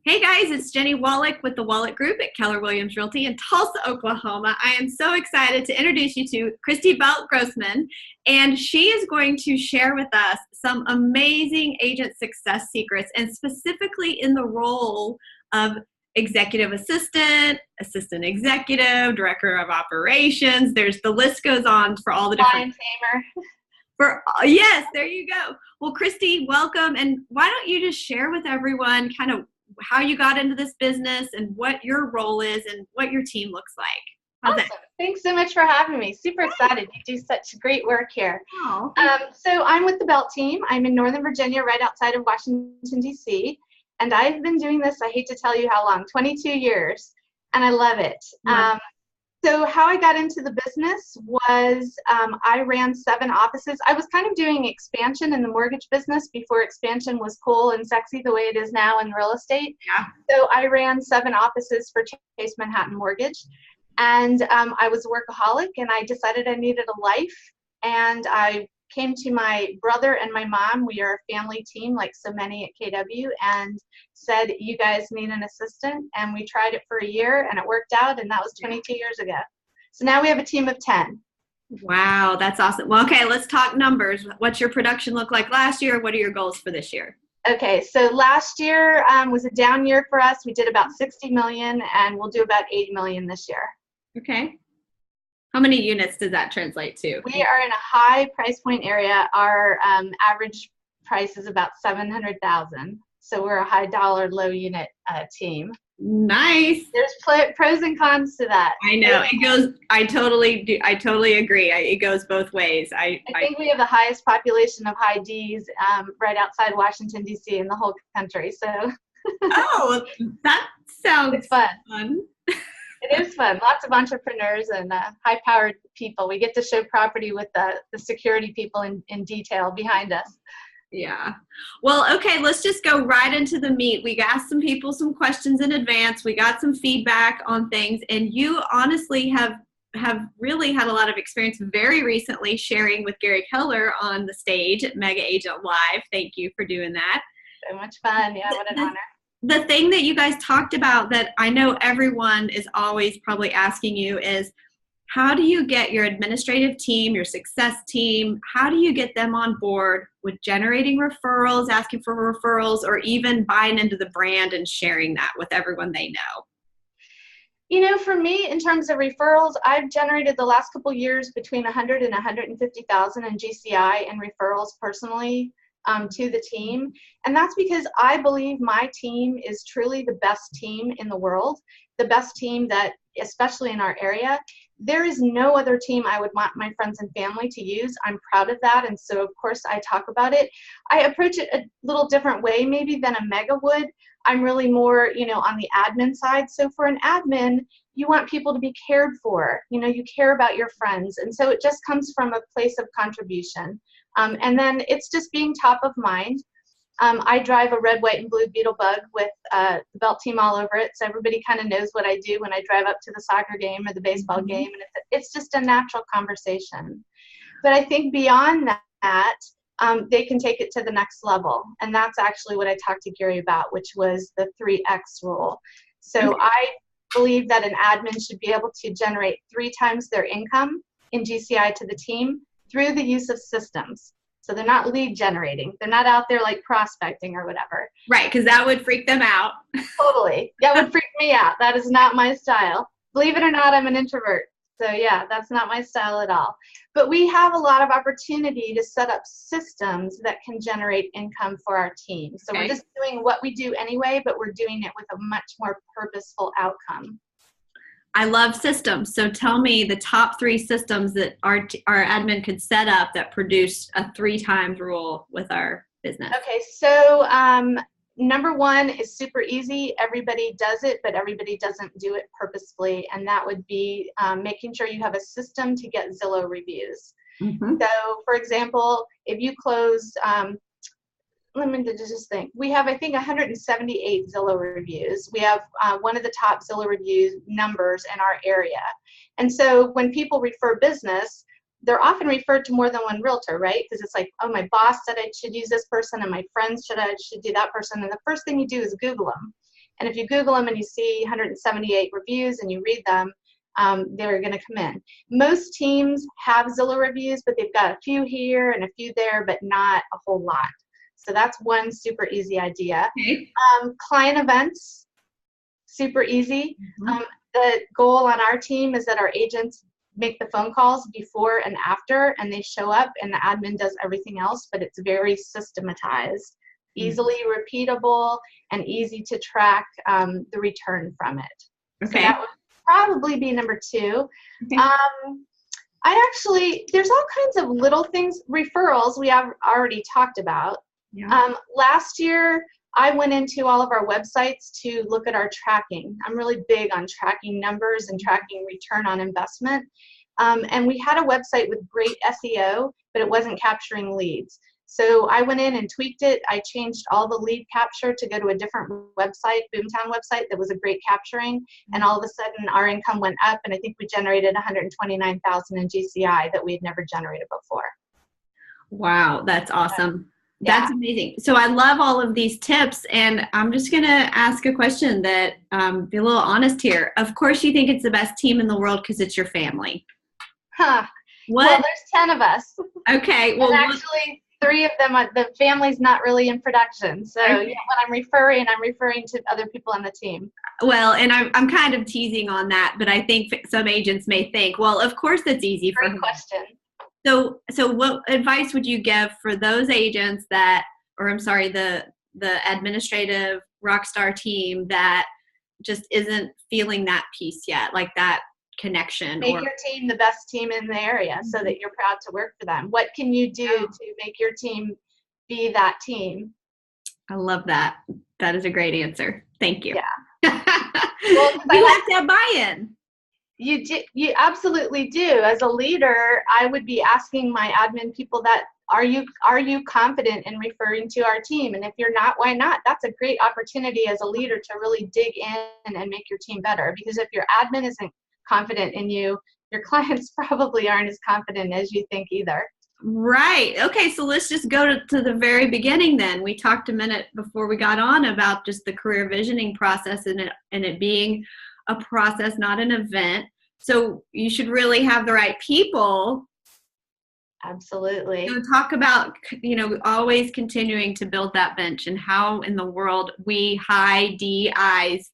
Hey guys, it's Jennie Wolek with the Wolek Group at Keller Williams Realty in Tulsa, Oklahoma. I am so excited to introduce you to Christy Grossman, and she is going to share with us some amazing agent success secrets, and specifically in the role of executive assistant, assistant executive, director of operations. The list goes on for all the different. Yes, there you go. Well, Christy, welcome, and why don't you just share with everyone kind of how you got into this business and what your role is and what your team looks like. Awesome. Thanks so much for having me. Super excited. You do such great work here. Oh, so I'm with the Belt team. I'm in Northern Virginia, right outside of Washington, D.C. And I've been doing this, I hate to tell you how long, 22 years. And I love it. So how I got into the business was I ran 7 offices. I was kind of doing expansion in the mortgage business before expansion was cool and sexy the way it is now in real estate. Yeah. So I ran 7 offices for Chase Manhattan Mortgage. And I was a workaholic, and I decided I needed a life. And I came to my brother and my mom. We are a family team, like so many at KW, and said, you guys need an assistant. And we tried it for a year, and it worked out, and that was 22 years ago. So now we have a team of 10. Wow, that's awesome. Well, okay, let's talk numbers. What's your production look like last year? What are your goals for this year? Okay, so last year was a down year for us. We did about 60 million, and we'll do about 80 million this year. Okay. How many units does that translate to? We are in a high price point area. Our average price is about 700,000. So we're a high dollar, low unit team. Nice. There's pros and cons to that. I know it goes. I totally agree. It goes both ways. I think we have the highest population of high Ds right outside Washington D.C. in the whole country. So. Oh, that sounds fun. It is fun. Lots of entrepreneurs and high-powered people. We get to show property with the security people in detail behind us. Yeah. Well, okay, let's just go right into the meat. We asked some people some questions in advance. We got some feedback on things, and you honestly have really had a lot of experience very recently sharing with Gary Keller on the stage at Mega Agent Live. Thank you for doing that. So much fun. Yeah, what an honor. The thing that you guys talked about that I know everyone is always probably asking you is, how do you get your administrative team, your success team, how do you get them on board with generating referrals, asking for referrals, or even buying into the brand and sharing that with everyone they know? You know, for me, in terms of referrals, I've generated the last couple years between 100 and 150,000 in GCI and referrals personally. To the team. And that's because I believe my team is truly the best team in the world, the best team that, especially in our area, there is no other team I would want my friends and family to use. I'm proud of that. And so, of course, I talk about it. I approach it a little different way maybe than a mega would. I'm really more, on the admin side. So for an admin, you want people to be cared for. You care about your friends. And so it just comes from a place of contribution. And then it's just being top of mind. I drive a red, white, and blue Beetle Bug with the Belt team all over it, so everybody kind of knows what I do when I drive up to the soccer game or the baseball game, and it's just a natural conversation. But I think beyond that, they can take it to the next level, and that's actually what I talked to Gary about, which was the 3X rule. So I believe that an admin should be able to generate 3 times their income in GCI to the team through the use of systems. So they're not lead generating. They're not out there like prospecting or whatever. Right, because that would freak them out. Totally. That would freak me out. That is not my style. Believe it or not, I'm an introvert. So yeah, that's not my style at all. But we have a lot of opportunity to set up systems that can generate income for our team. So we're just doing what we do anyway, but we're doing it with a much more purposeful outcome. I love systems. So tell me the top 3 systems that our admin could set up that produce a 3 times rule with our business. Okay, so number 1 is super easy. Everybody does it, but everybody doesn't do it purposefully. And that would be making sure you have a system to get Zillow reviews. So for example, if you close, let me just think. We have, I think, 178 Zillow reviews. We have one of the top Zillow reviews numbers in our area. And so when people refer business, they're often referred to more than one realtor, right? Because it's like, oh, my boss said I should use this person, and my friends should do that person. And the first thing you do is Google them. And if you Google them and you see 178 reviews and you read them, they're going to come in. Most teams have Zillow reviews, but they've got a few here and a few there, but not a whole lot. So that's one super easy idea. Okay. Client events, super easy. The goal on our team is that our agents make the phone calls before and after, and they show up, and the admin does everything else, but it's very systematized, easily repeatable, and easy to track the return from it. Okay. So that would probably be number 2. Okay. There's all kinds of little things. Referrals, we have already talked about. Yeah. Last year, I went into all of our websites to look at our tracking. I'm really big on tracking numbers and tracking return on investment. And we had a website with great SEO, but it wasn't capturing leads. So I went in and tweaked it. I changed all the lead capture to go to a different website, Boomtown website, that was a great capturing. And all of a sudden, our income went up, and I think we generated $129,000 in GCI that we had never generated before. Wow, that's awesome. Yeah. That's amazing. So I love all of these tips, and I'm just going to ask a question that be a little honest here. Of course, you think it's the best team in the world because it's your family. Huh. What? Well, there's 10 of us. Okay. Well, and actually, 3 of them, the family's not really in production. So okay. when I'm referring to other people on the team. Well, and I'm kind of teasing on that, but I think some agents may think, well, of course that's easy for Great question. So what advice would you give for those agents the administrative rockstar team that just isn't feeling that piece yet, like that connection? Make your team the best team in the area so that you're proud to work for them. What can you do to make your team be that team? I love that. That is a great answer. Thank you. Yeah. Well, you have to have buy-in. You absolutely do. As a leader, I would be asking my admin people that, are you confident in referring to our team? And if you're not, why not? That's a great opportunity as a leader to really dig in and make your team better. Because if your admin isn't confident in you, your clients probably aren't as confident as you think either. Right. Okay, so let's just go to the very beginning then. We talked a minute before we got on about just the career visioning process and it being a process, not an event. So you should really have the right people. Absolutely. So talk about, always continuing to build that bench and how in the world we high DIs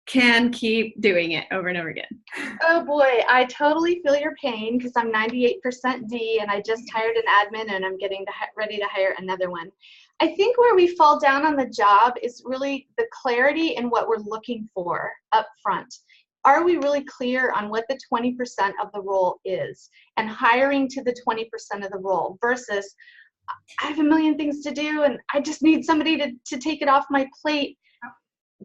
can keep doing it over and over again. Oh boy, I totally feel your pain because I'm 98% D and I just hired an admin and I'm getting ready to hire another one. I think where we fall down on the job is really the clarity in what we're looking for up front. Are we really clear on what the 20% of the role is and hiring to the 20% of the role versus I have a million things to do and I just need somebody to take it off my plate.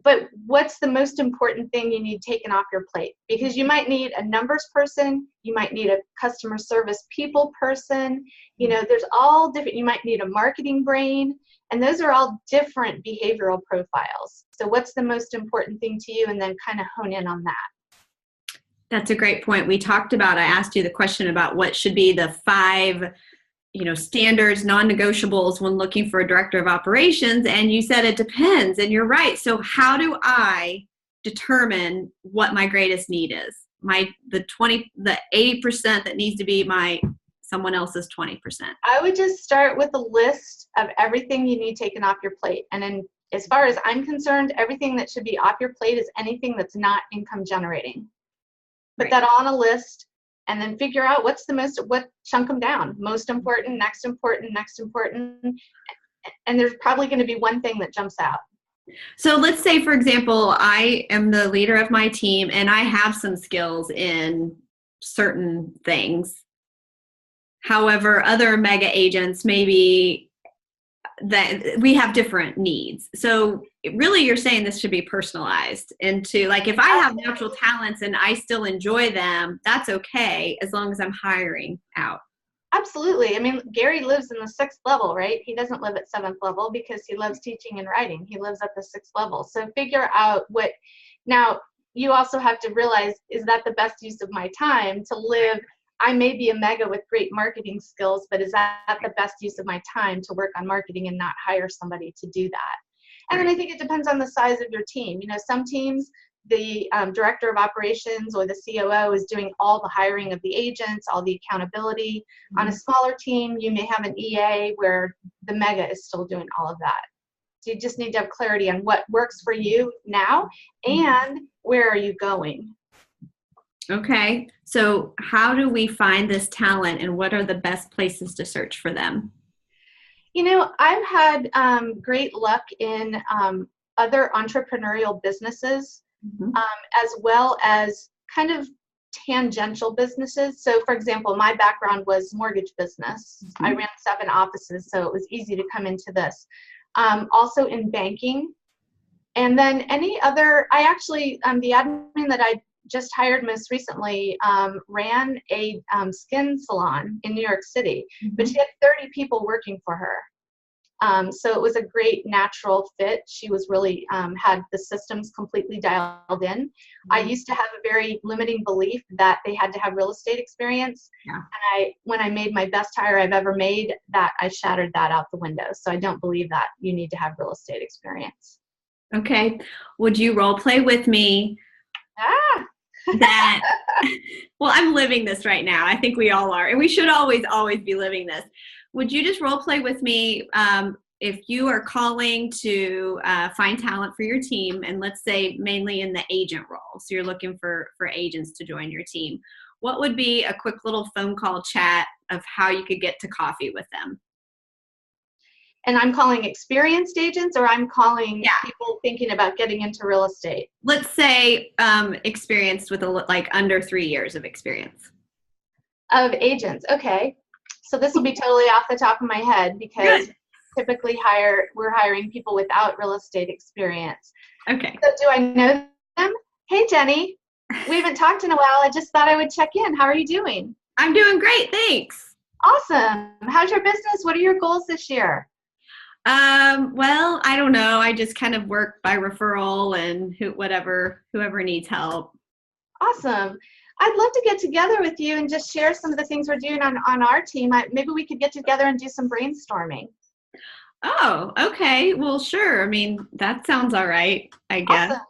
But what's the most important thing you need taken off your plate? Because you might need a numbers person, you might need a customer service people person, there's all different, you might need a marketing brain, and those are all different behavioral profiles. So what's the most important thing to you, and then kind of hone in on that. That's a great point. I asked you the question about what should be the 5 standards, non-negotiables when looking for a director of operations. And you said it depends, and you're right. So how do I determine what my greatest need is? The 80% that needs to be someone else's 20%. I would just start with a list of everything you need taken off your plate. And then as far as I'm concerned, everything that should be off your plate is anything that's not income generating. Put that on a list. And then figure out chunk them down. Most important, next important, next important. And there's probably going to be one thing that jumps out. So let's say, for example, I am the leader of my team and I have some skills in certain things. However, other mega agents, maybe that we have different needs. So really you're saying this should be personalized into, like, if I have natural talents and I still enjoy them, that's okay as long as I'm hiring out. Absolutely. I mean, Gary lives in the 6th level, right? He doesn't live at 7th level because he loves teaching and writing. He lives at the 6th level. So figure out now you also have to realize, is that the best use of my time to live? I may be a mega with great marketing skills, but is that the best use of my time to work on marketing and not hire somebody to do that? And then I think it depends on the size of your team. You know, some teams, the director of operations or the COO is doing all the hiring of the agents, all the accountability. On a smaller team, you may have an EA where the mega is still doing all of that. So you just need to have clarity on what works for you now and where are you going. Okay, so how do we find this talent and what are the best places to search for them? You know, I've had great luck in other entrepreneurial businesses, as well as kind of tangential businesses. So, for example, my background was mortgage business. I ran 7 offices, so it was easy to come into this. Also in banking. And then any other, I actually, the admin that I just hired most recently ran a skin salon in New York City, but she had 30 people working for her. So it was a great natural fit. She was really had the systems completely dialed in. I used to have a very limiting belief that they had to have real estate experience. Yeah. And when I made my best hire I've ever made, that I shattered that out the window. So I don't believe that you need to have real estate experience. Okay. Would you role play with me? That, well, I'm living this right now. I think we all are. And we should always be living this. Would you just role play with me if you are calling to find talent for your team, and let's say mainly in the agent role, so you're looking for agents to join your team, what would be a quick little phone call chat of how you could get to coffee with them? And I'm calling experienced agents, or I'm calling people thinking about getting into real estate? Let's say experienced with like under 3 years of experience. Of agents, okay. So this will be totally off the top of my head because typically we're hiring people without real estate experience. Okay. So do I know them? Hey, Jennie, we haven't talked in a while. I just thought I would check in. How are you doing? I'm doing great, thanks. Awesome. How's your business? What are your goals this year? Well, I don't know. I just kind of work by referral and whoever needs help. Awesome. I'd love to get together with you and just share some of the things we're doing on our team. Maybe we could get together and do some brainstorming. Oh, okay. Well, sure. I mean, that sounds all right, I guess. Awesome.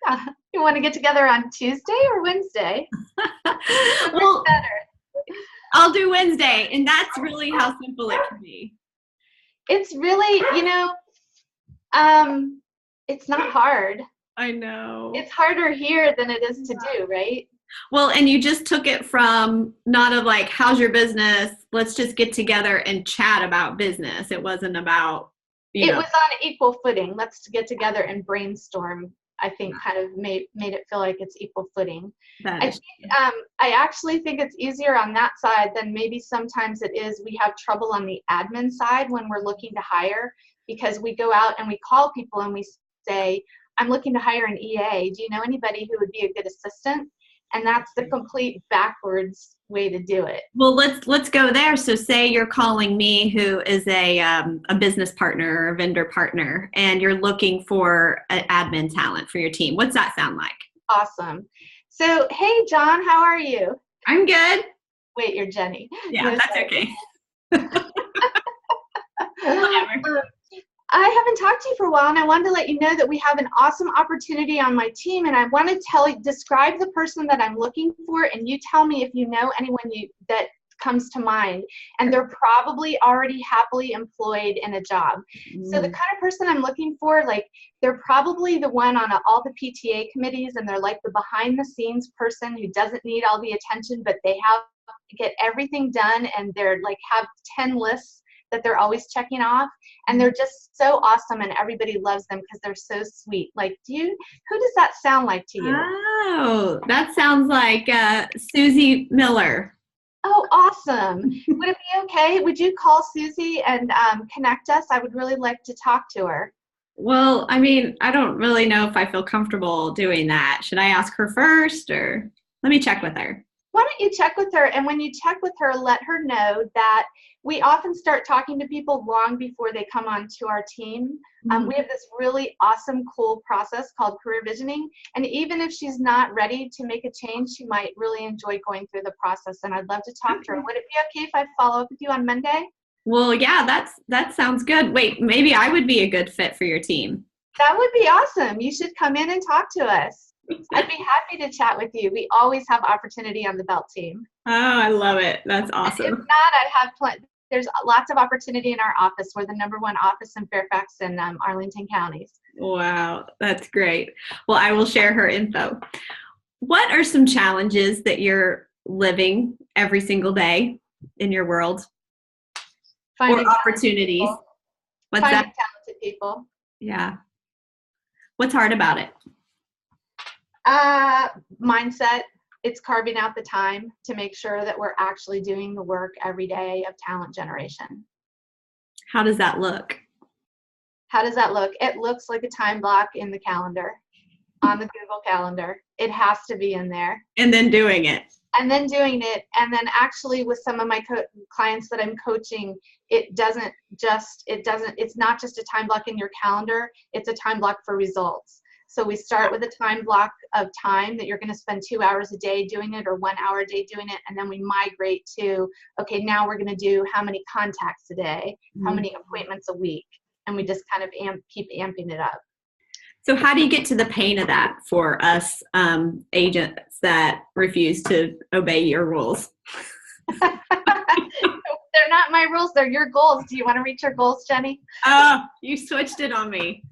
Yeah. You want to get together on Tuesday or Wednesday? Well, better. I'll do Wednesday, and that's really how simple it can be. It's really, it's not hard. I know. It's harder here than it is to do, right? Well, and you just took it from not of like, how's your business? Let's just get together and chat about business. It wasn't about, It was on equal footing. Let's get together and brainstorm. I think kind of made it feel like it's equal footing. I actually think it's easier on that side than maybe sometimes it is. We have trouble on the admin side when we're looking to hire, because we go out and we call people and we say, I'm looking to hire an EA. Do you know anybody who would be a good assistant? And that's the complete backwards way to do it. Well, let's go there. So say you're calling me, who is a business partner or a vendor partner, and you're looking for an admin talent for your team. What's that sound like? Awesome. So, hey, John, how are you? I'm good. Wait, you're Jennie. Yeah, no, that's okay. Whatever. I haven't talked to you for a while, and I wanted to let you know that we have an awesome opportunity on my team, and I want to describe the person that I'm looking for, and you tell me if you know anyone that comes to mind, and they're probably already happily employed in a job. So the kind of person I'm looking for, like, they're probably the one on all the PTA committees, and they're like the behind-the-scenes person who doesn't need all the attention, but they get everything done, and they're like have 10 lists that they're always checking off, and they're just so awesome, and everybody loves them because they're so sweet. Like, who does that sound like to you? Oh, that sounds like Susie Miller. Oh, awesome. Would it be okay? Would you call Susie and connect us? I would really like to talk to her. Well, I mean, I don't really know if I feel comfortable doing that. Should I ask her first, or let me check with her? Why don't you check with her, and when you check with her, let her know that we often start talking to people long before they come onto our team. We have this really awesome, cool process called career visioning, and even if she's not ready to make a change, she might really enjoy going through the process, and I'd love to talk to her. Would it be okay if I follow up with you on Monday? Well, yeah, that sounds good. Wait, maybe I would be a good fit for your team. That would be awesome. You should come in and talk to us. I'd be happy to chat with you. We always have opportunity on the Belt team. Oh, I love it. That's awesome. And if not, I have there's lots of opportunity in our office. We're the #1 office in Fairfax and Arlington counties. Wow, that's great. Well, I will share her info. What are some challenges that you're living every single day in your world? Finding or opportunities? What's Finding that? talented people. Yeah. What's hard about it? Mindset. It's carving out the time to make sure that we're actually doing the work every day of talent generation. How does that look? How does that look? It looks like a time block in the calendar, on the Google Calendar. It has to be in there. And then doing it. And then doing it. And then actually with some of my clients that I'm coaching, it's not just a time block in your calendar, it's a time block for results. So we start with a time block of time that you're going to spend 2 hours a day doing it or 1 hour a day doing it. And then we migrate to, okay, now we're going to do how many contacts a day, how many appointments a week. And we just kind of keep amping it up. So how do you get to the pain of that for us agents that refuse to obey your rules? They're not my rules. They're your goals. Do you want to reach your goals, Jennie? Oh, you switched it on me.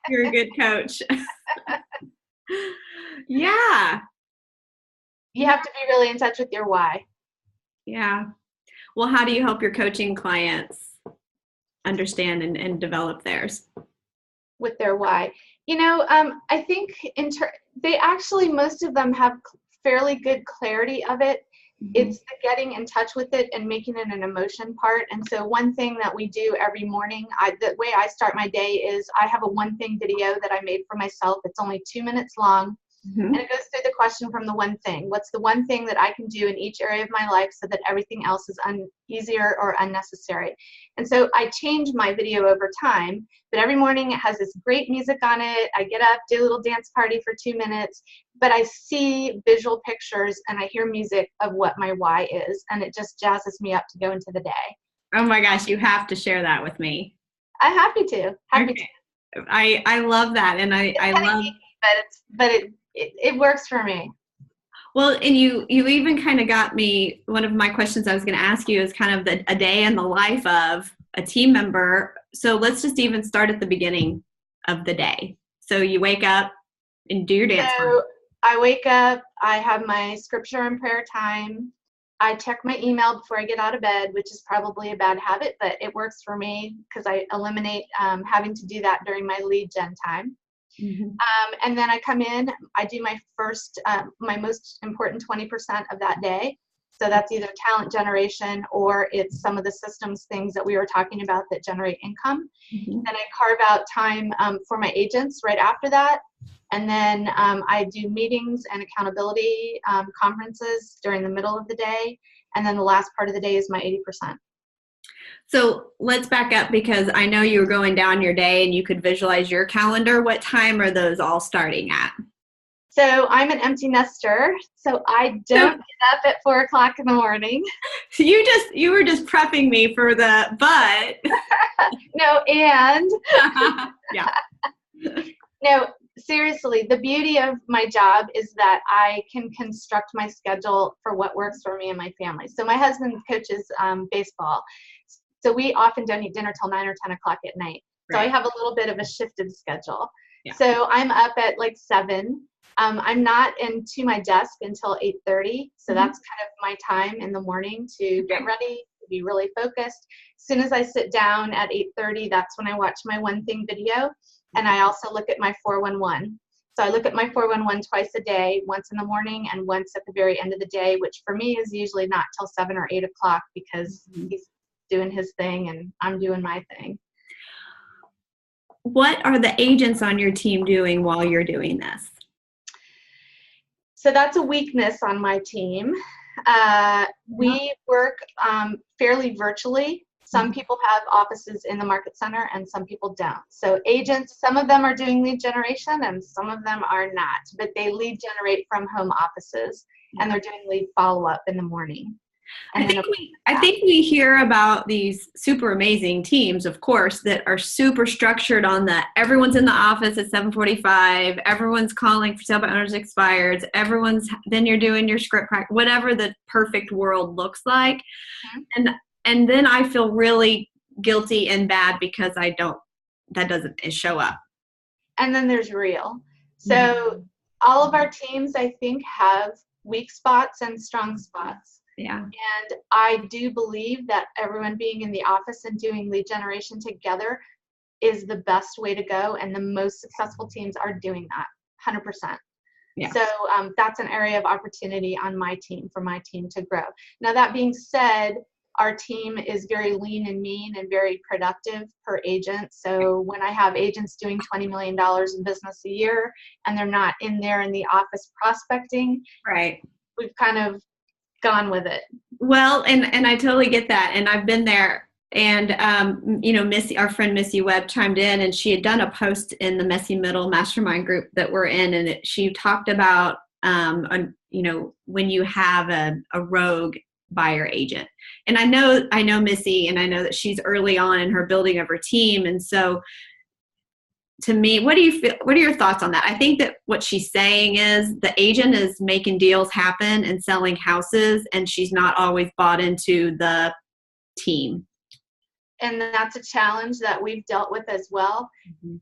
You're a good coach. Yeah. You have to be really in touch with your why. Yeah. Well, how do you help your coaching clients understand and develop theirs? With their why. I think they actually, most of them have fairly good clarity of it. It's the getting in touch with it and making it an emotion part. And so one thing that we do every morning, the way I start my day is I have a one thing video that I made for myself. It's only 2 minutes long. And it goes through the question from the one thing. What's the one thing that I can do in each area of my life so that everything else is easier or unnecessary? And so I change my video over time, but every morning it has this great music on it. I get up, do a little dance party for 2 minutes, but I see visual pictures and I hear music of what my why is, and it just jazzes me up to go into the day. Oh my gosh, you have to share that with me. I'm happy to. Happy to. I love that, and I love. But it works for me. Well, and you even kind of got me. One of my questions I was going to ask you is kind of a day in the life of a team member. So let's just even start at the beginning of the day. So you wake up and do your dance. So I wake up, I have my scripture and prayer time. I check my email before I get out of bed, which is probably a bad habit, but it works for me because I eliminate having to do that during my lead gen time. And then I come in, I do my my most important 20% of that day. So that's either talent generation or it's some of the systems things that we were talking about that generate income. Then I carve out time for my agents right after that. And then I do meetings and accountability conferences during the middle of the day. And then the last part of the day is my 80%. So let's back up because I know you were going down your day and you could visualize your calendar. What time are those all starting at? So I'm an empty nester, so I don't get up at 4 o'clock in the morning. So you were just prepping me for the but. No, and yeah. No, seriously, the beauty of my job is that I can construct my schedule for what works for me and my family. So my husband coaches baseball. So we often don't eat dinner till 9 or 10 o'clock at night. So I have a little bit of a shifted schedule. Yeah. So I'm up at like 7. I'm not into my desk until 8:30. So that's kind of my time in the morning to get ready, to be really focused. As soon as I sit down at 8:30, that's when I watch my one thing video. And I also look at my 411. So I look at my 411 twice a day, once in the morning and once at the very end of the day, which for me is usually not till 7 or 8 o'clock because he's doing his thing and I'm doing my thing. What are the agents on your team doing while you're doing this? So that's a weakness on my team. We work fairly virtually. Some people have offices in the market center and some people don't. So agents, some of them are doing lead generation and some of them are not, but they lead generate from home offices and they're doing lead follow-up in the morning. And I think we hear about these super amazing teams, of course, that are super structured on that. Everyone's in the office at 7:45. Everyone's calling for sale by owners expired. Then you're doing your script practice, whatever the perfect world looks like. And then I feel really guilty and bad because that doesn't show up. And then there's real. So all of our teams, I think, have weak spots and strong spots. Yeah. And I do believe that everyone being in the office and doing lead generation together is the best way to go. And the most successful teams are doing that 100%. Yeah. So that's an area of opportunity on my team, for my team to grow. Now, that being said, our team is very lean and mean and very productive per agent. So when I have agents doing $20 million in business a year and they're not in there in the office prospecting, right, we've kind of gone with it. Well, and I totally get that. And I've been there. And, Missy, our friend Missy Webb chimed in, and she had done a post in the Messy Middle mastermind group that we're in. And she talked about, when you have a rogue buyer agent. And I know Missy, and I know that she's early on in her building of her team. And so to me, what are your thoughts on that? I think that what she's saying is the agent is making deals happen and selling houses, and she's not always bought into the team. And that's a challenge that we've dealt with as well.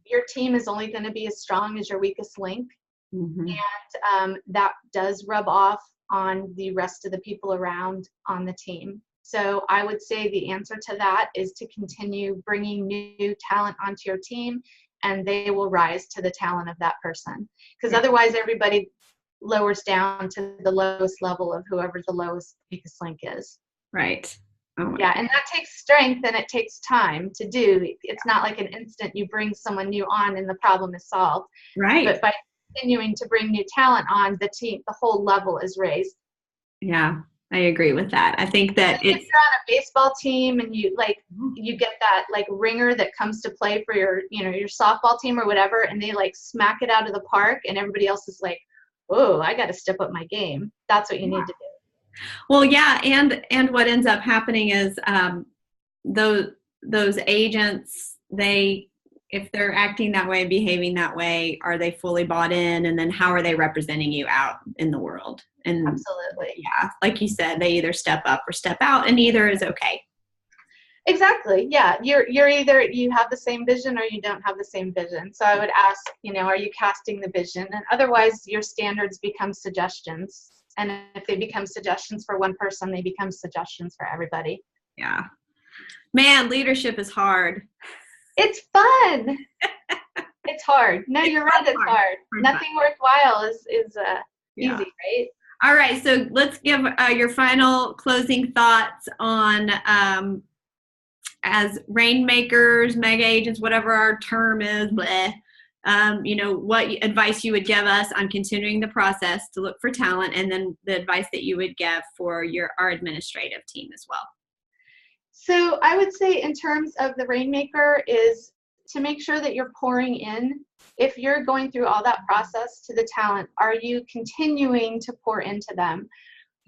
Your team is only going to be as strong as your weakest link. And that does rub off on the rest of the people around on the team. So I would say the answer to that is to continue bringing new talent onto your team, and they will rise to the talent of that person. Because otherwise everybody lowers down to the lowest level of whoever the lowest weakest link is. Right. Oh yeah, and that takes strength and it takes time to do. It's not like an instant you bring someone new on and the problem is solved. Right. But by continuing to bring new talent on, the whole level is raised. Yeah, I agree with that. I think that if you're on a baseball team and you get that like ringer that comes to play for your softball team or whatever, and they like smack it out of the park and everybody else is like, oh, I got to step up my game. That's what you need to do. Well, yeah, and what ends up happening is those agents, if they're acting that way and behaving that way, are they fully bought in? And then how are they representing you out in the world? And absolutely, yeah, like you said, they either step up or step out, and either is okay. Exactly. Yeah, you're either you have the same vision or you don't have the same vision. So I would ask, are you casting the vision? And otherwise, your standards become suggestions. And if they become suggestions for one person, they become suggestions for everybody. Yeah. Man, leadership is hard. It's fun. It's hard. No, you're right. It's hard. Nothing worthwhile is easy, right? All right. So let's give your final closing thoughts on as rainmakers, mega agents, whatever our term is, what advice you would give us on continuing the process to look for talent, and then the advice that you would give for our administrative team as well. So I would say in terms of the rainmaker is to make sure that you're pouring in. If you're going through all that process to the talent, are you continuing to pour into them?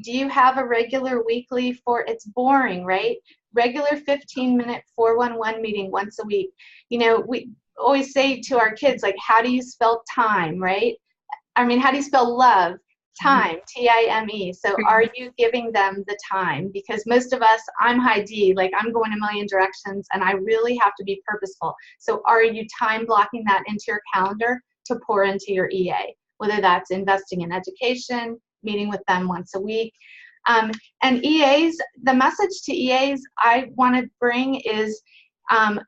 Do you have a regular weekly it's boring, right? Regular 15-minute 411 meeting once a week. We always say to our kids, like, how do you spell time, right? I mean, how do you spell love? Time, T-I-M-E. So are you giving them the time? Because most of us, I'm high D, like I'm going a million directions and I really have to be purposeful. So are you time blocking that into your calendar to pour into your EA? Whether that's investing in education, meeting with them once a week. And EAs, the message to EAs I want to bring is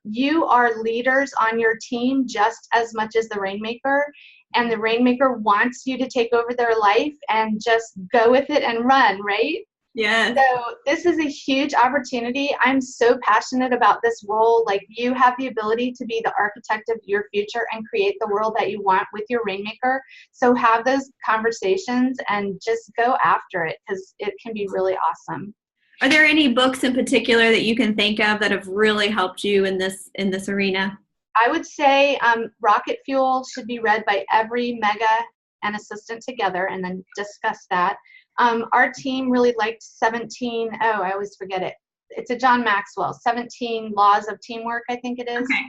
you are leaders on your team just as much as the rainmaker, and the rainmaker wants you to take over their life and just go with it and run, right? Yeah. So this is a huge opportunity. I'm so passionate about this role. Like, you have the ability to be the architect of your future and create the world that you want with your rainmaker. So have those conversations and just go after it, because it can be really awesome. Are there any books in particular that you can think of that have really helped you in this arena? I would say Rocket Fuel should be read by every mega and assistant together and then discuss that. Our team really liked 17, I always forget it. It's a John Maxwell, 17 Laws of Teamwork, I think it is. Okay.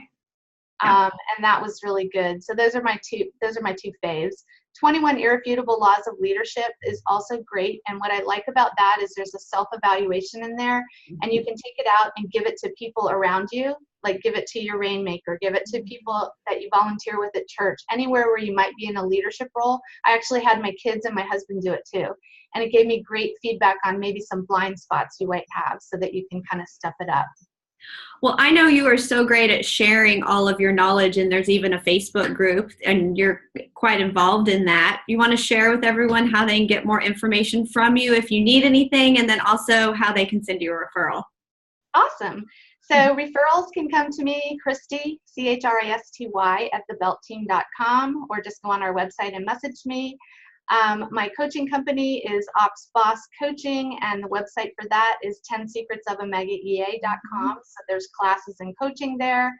Yeah. And that was really good. So those are my two faves. 21 Irrefutable Laws of Leadership is also great. And what I like about that is there's a self-evaluation in there, and you can take it out and give it to people around you, like give it to your rainmaker, give it to people that you volunteer with at church, anywhere where you might be in a leadership role. I actually had my kids and my husband do it too. And it gave me great feedback on maybe some blind spots you might have so that you can kind of step it up. Well, I know you are so great at sharing all of your knowledge, and there's even a Facebook group, and you're quite involved in that. You want to share with everyone how they can get more information from you if you need anything, and then also how they can send you a referral. Awesome. So referrals can come to me, Christy, Christy, at thebeltteam.com, or just go on our website and message me. My coaching company is Ops Boss Coaching, and the website for that is 10secretsofamagaea.com. So there's classes and coaching there.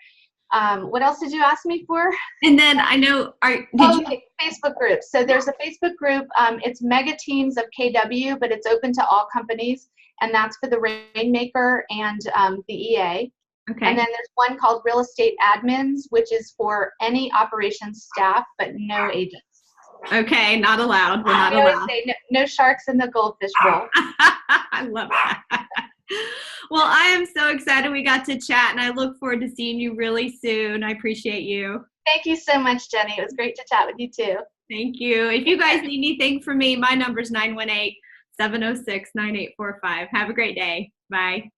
What else did you ask me for? And then I know, Facebook group. So there's a Facebook group. It's Mega Teams of KW, but it's open to all companies, and that's for the Rainmaker and the EA. Okay. And then there's one called Real Estate Admins, which is for any operations staff, but no agents. Okay, not allowed. We're not allowed. No sharks in the goldfish bowl. I love that. Well, I am so excited we got to chat, and I look forward to seeing you really soon. I appreciate you. Thank you so much, Jenny. It was great to chat with you too. Thank you. If you guys need anything from me, my number is 918-706-9845. Have a great day. Bye.